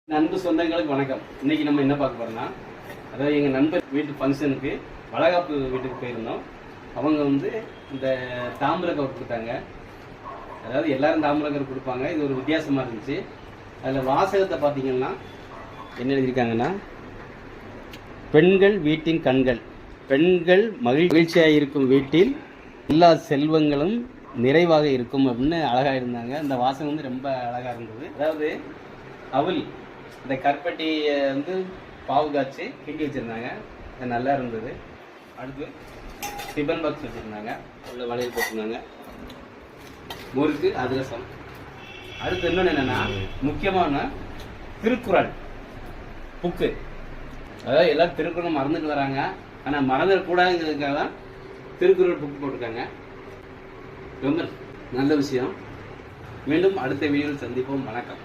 அன்பு சொந்தங்களுக்கு வணக்கம். இன்னைக்கு நம்ம என்ன பார்க்க போறோம்னா, அதாவது எங்கள் நண்பர் வீட்டு ஃபங்க்ஷனுக்கு வளகாப்பு வீட்டுக்கு போயிருந்தோம். அவங்க இந்த தாம்பூல கவர் கொடுத்தாங்க. அதாவது எல்லாரும் தாம்பூல கவர் கொடுப்பாங்க. இது ஒரு வித்தியாசமாக இருந்துச்சு. அதில் வாசகத்தை பார்த்தீங்கன்னா என்ன எழுதியிருக்காங்கன்னா, பெண்கள் வீட்டின் கண்கள், பெண்கள் மகிழ்ச்சியாக இருக்கும் வீட்டில் எல்லா செல்வங்களும் நிறைவாக இருக்கும் அப்படின்னு அழகாக இருந்தாங்க. அந்த வாசகம் ரொம்ப அழகாக இருந்தது. அதாவது அவள் இந்த கருப்பட்டியை பாவு காய்ச்சி கிண்டி வச்சுருந்தாங்க. அது நல்லா இருந்தது. அடுத்து டிஃபன் பாக்ஸ் வச்சுருந்தாங்க. உள்ள வளையல் போட்டிருந்தாங்க. முறுக்கு அதிரசம். அடுத்து இன்னொன்று என்னென்னா, முக்கியமான திருக்குறள் புக்கு. அதாவது எல்லாம் திருக்குறள் மறந்துட்டு வராங்க. ஆனால் மறந்துடக்கூடாதுங்கிறதுக்காக தான் திருக்குறள் புக்கு போட்டிருக்காங்க. ரொம்ப நல்ல விஷயம். மீண்டும் அடுத்த வீடியோவில் சந்திப்போம். வணக்கம்.